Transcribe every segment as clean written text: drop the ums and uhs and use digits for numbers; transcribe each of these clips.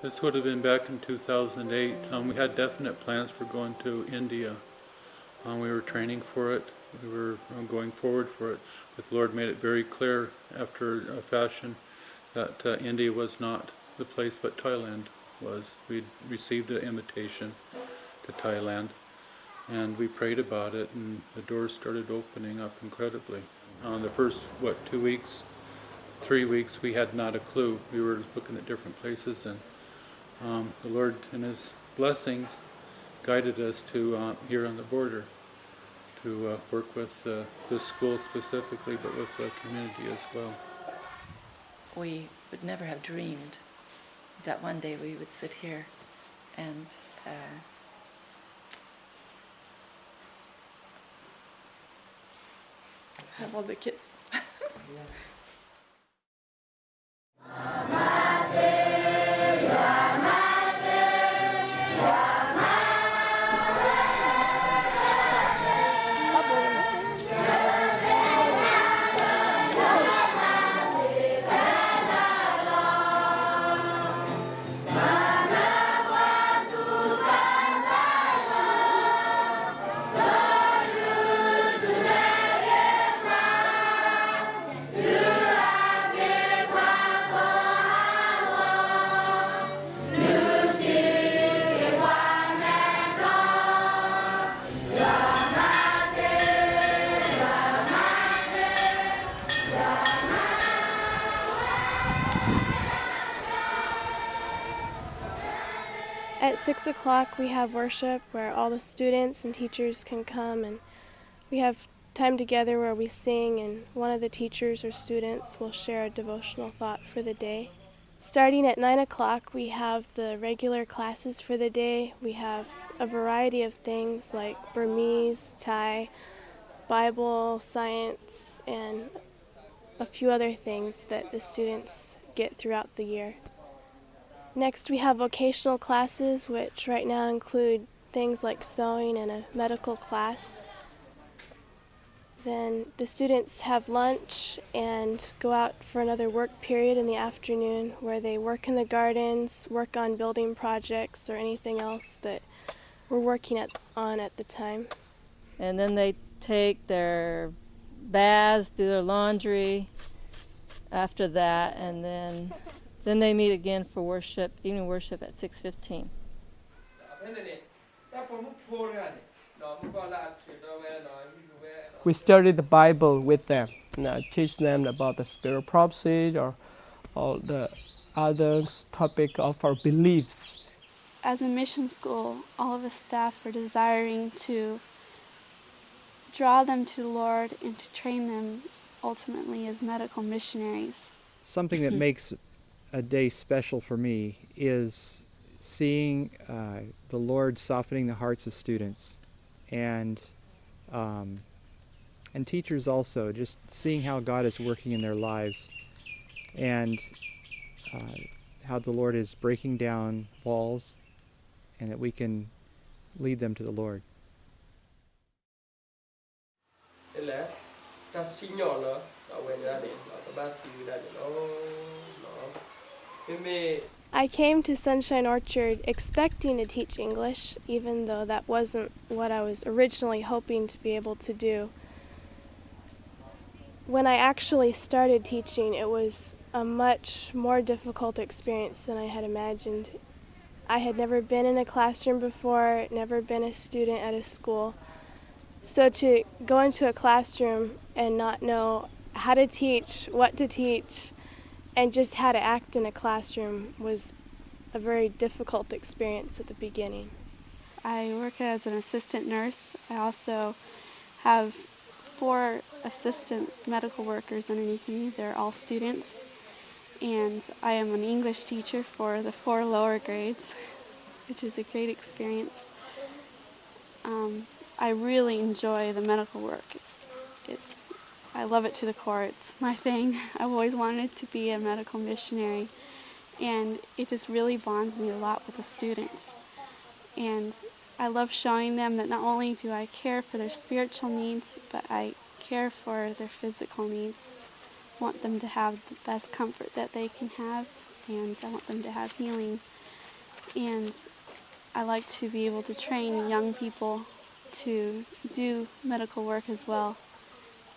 This would have been back in 2008. We had definite plans for going to India. We were training for it. We were going forward for it. But the Lord made it very clear after a fashion that India was not the place, but Thailand was. We'd received an invitation to Thailand, and we prayed about it, and the doors started opening up incredibly. The first, 2 weeks, 3 weeks, we had not a clue. We were looking at different places, and the Lord, in His blessings, guided us to here on the border to work with this school specifically, but with the community as well. We would never have dreamed that one day we would sit here and have all the kids. At 6 o'clock we have worship where all the students and teachers can come, and we have time together where we sing, and one of the teachers or students will share a devotional thought for the day. Starting at 9 o'clock we have the regular classes for the day. We have a variety of things like Burmese, Thai, Bible, science, and a few other things that the students get throughout the year. Next, we have vocational classes, which right now include things like sewing and a medical class. Then the students have lunch and go out for another work period in the afternoon where they work in the gardens, work on building projects, or anything else that we're working on at the time. And then they take their baths, do their laundry after that, and then they meet again for worship, evening worship at 6:15. We study the Bible with them, teach them about the spirit prophecy or all the other topic of our beliefs. As a mission school, all of the staff are desiring to draw them to the Lord and to train them ultimately as medical missionaries. Something that makes a day special for me is seeing the Lord softening the hearts of students and teachers also, just seeing how God is working in their lives and how the Lord is breaking down walls and that we can lead them to the Lord. I came to Sunshine Orchard expecting to teach English, even though that wasn't what I was originally hoping to be able to do. When I actually started teaching, it was a much more difficult experience than I had imagined. I had never been in a classroom before, never been a student at a school. So to go into a classroom and not know how to teach, what to teach, and just how to act in a classroom was a very difficult experience at the beginning. I work as an assistant nurse. I also have 4 assistant medical workers underneath me. They're all students. And I am an English teacher for the 4 lower grades, which is a great experience. I really enjoy the medical work. I love it to the core. It's my thing. I've always wanted to be a medical missionary, and it just really bonds me a lot with the students. And I love showing them that not only do I care for their spiritual needs, but I care for their physical needs. I want them to have the best comfort that they can have, and I want them to have healing and I like to be able to train young people to do medical work as well.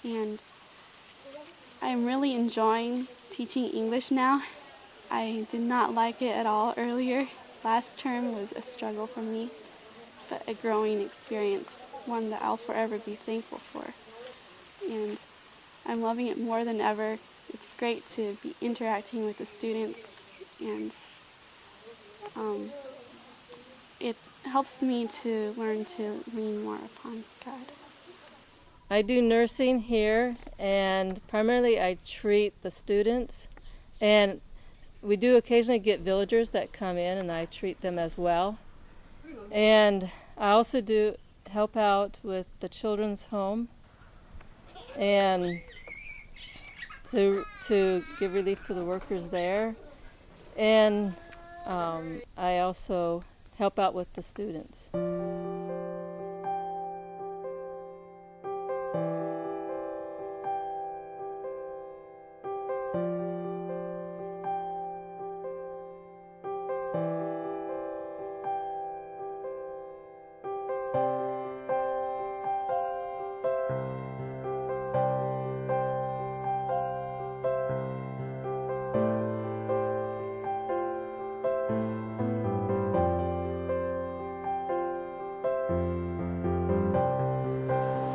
And I'm really enjoying teaching English now. I did not like it at all earlier. Last term was a struggle for me, but a growing experience, one that I'll forever be thankful for. And I'm loving it more than ever. It's great to be interacting with the students, and it helps me to learn to lean more upon God. I do nursing here, and primarily I treat the students, and we do occasionally get villagers that come in, and I treat them as well. And I also do help out with the children's home, and to give relief to the workers there. And I also help out with the students.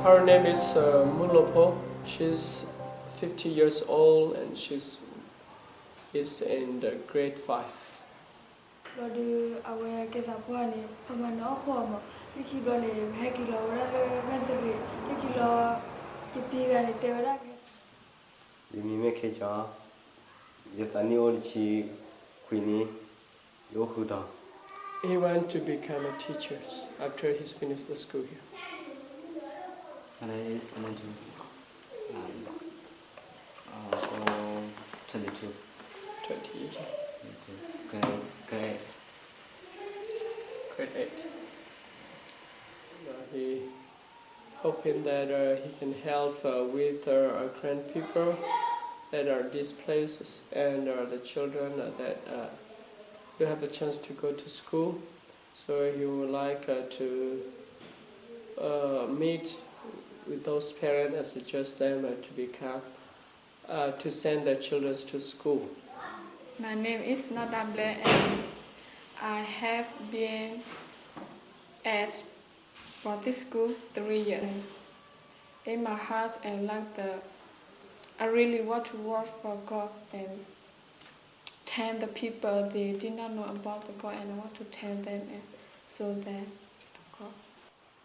Her name is Mulopo. She's 50 years old and she's in the grade 5. He went to become a teacher after he's finished the school here. And I is 22. 28. Great. Grade 8. He hoping that he can help with our grand people that are displaced and the children that will have a chance to go to school. So he would like to meet with those parents and suggest them to send their children to school. My name is Nadable and I have been at for this school 3 years. In my heart and I really want to work for God and tell the people they did not know about the God, and I want to tell them and show them the God.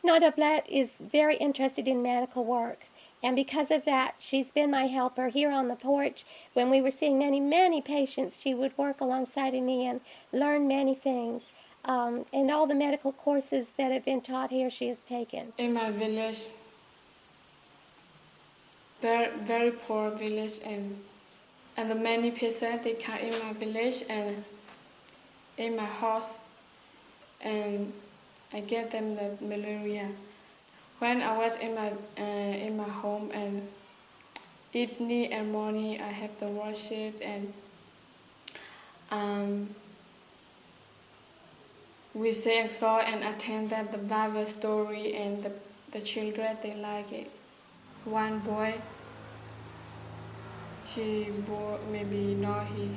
Nada Blatt is very interested in medical work, and because of that, she's been my helper here on the porch. When we were seeing many, many patients, she would work alongside of me and learn many things. And all the medical courses that have been taught here, she has taken. In my village, very, very poor village, and the many patients they come in my village and in my house, and I get them the malaria. When I was in my home and evening and morning, I have the worship and we sing song and attend that the Bible story, and the children they like it. One boy, he born maybe not he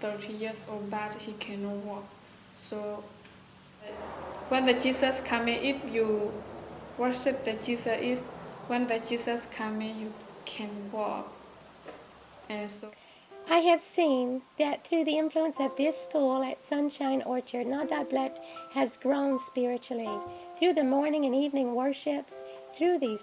30 years old, but he cannot walk. So when the Jesus coming, if you worship the Jesus, when the Jesus coming, you can walk. And so I have seen that through the influence of this school at Sunshine Orchard, Nada Blatt has grown spiritually. Through the morning and evening worships, through the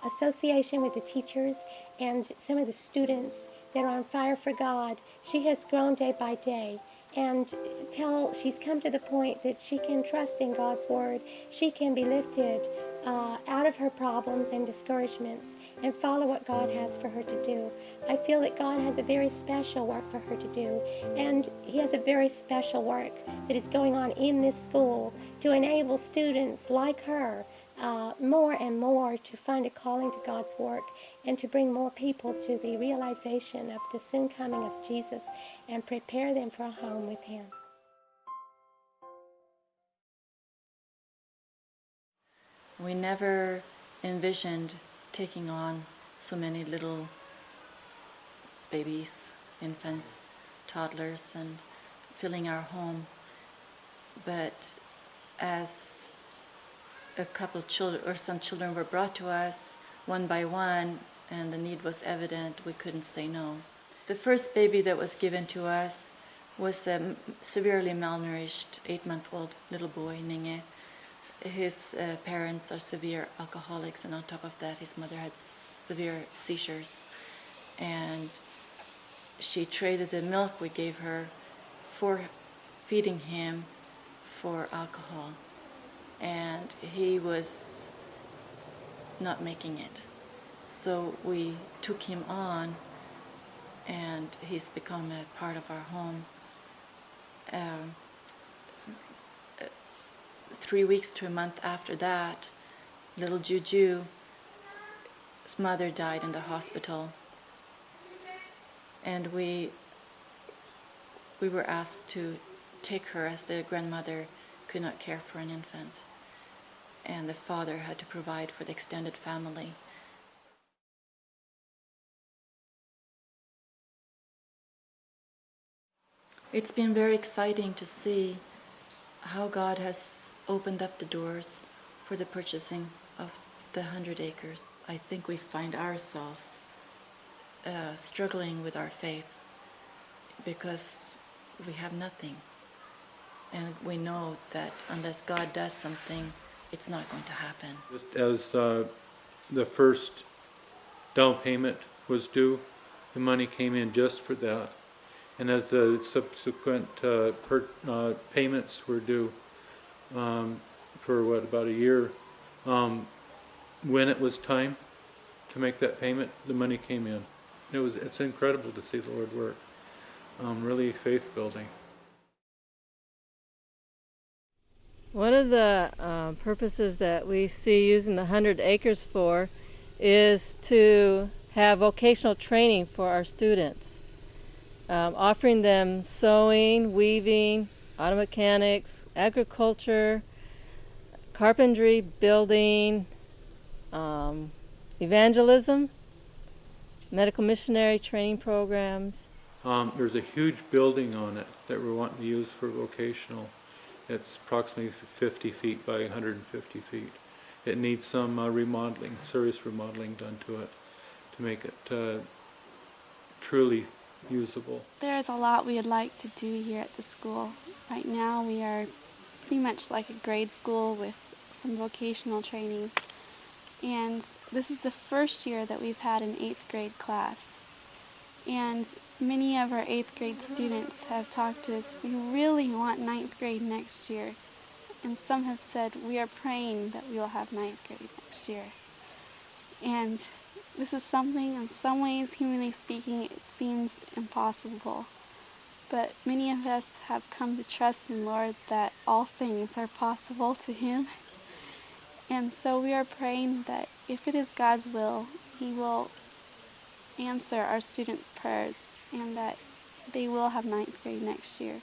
association with the teachers and some of the students that are on fire for God, she has grown day by day. And till she's come to the point that she can trust in God's Word, she can be lifted out of her problems and discouragements and follow what God has for her to do. I feel that God has a very special work for her to do, and He has a very special work that is going on in this school to enable students like her more and more to find a calling to God's work and to bring more people to the realization of the soon coming of Jesus and prepare them for a home with Him. We never envisioned taking on so many little babies, infants, toddlers, and filling our home. But as a couple children or some children were brought to us one by one and the need was evident, we couldn't say no. The first baby that was given to us was a severely malnourished 8-month-old little boy, Ninge. His parents are severe alcoholics, and on top of that his mother had severe seizures, and she traded the milk we gave her for feeding him for alcohol, and he was not making it. So we took him on, and he's become a part of our home. 3 weeks to a month after that, little Juju's mother died in the hospital, and we were asked to take her as the grandmother could not care for an infant, and the father had to provide for the extended family. It's been very exciting to see how God has opened up the doors for the purchasing of the 100 acres. I think we find ourselves struggling with our faith because we have nothing. And we know that unless God does something, it's not going to happen. Just as the first down payment was due, the money came in just for that. And as the subsequent payments were due for about a year, when it was time to make that payment, the money came in. It's incredible to see the Lord work. Really faith building. One of the purposes that we see using the 100 acres for is to have vocational training for our students, offering them sewing, weaving, auto mechanics, agriculture, carpentry, building, evangelism, medical missionary training programs. There's a huge building on it that we're wanting to use for vocational. It's approximately 50 feet by 150 feet. It needs some remodeling, serious remodeling done to it to make it truly usable. There is a lot we would like to do here at the school. Right now we are pretty much like a grade school with some vocational training. And this is the first year that we've had an 8th grade class. And many of our 8th grade students have talked to us, we really want 9th grade next year. And some have said, we are praying that we will have 9th grade next year. And this is something, in some ways, humanly speaking, it seems impossible. But many of us have come to trust in the Lord that all things are possible to Him. And so we are praying that if it is God's will, He will answer our students' prayers and that they will have 9th grade next year.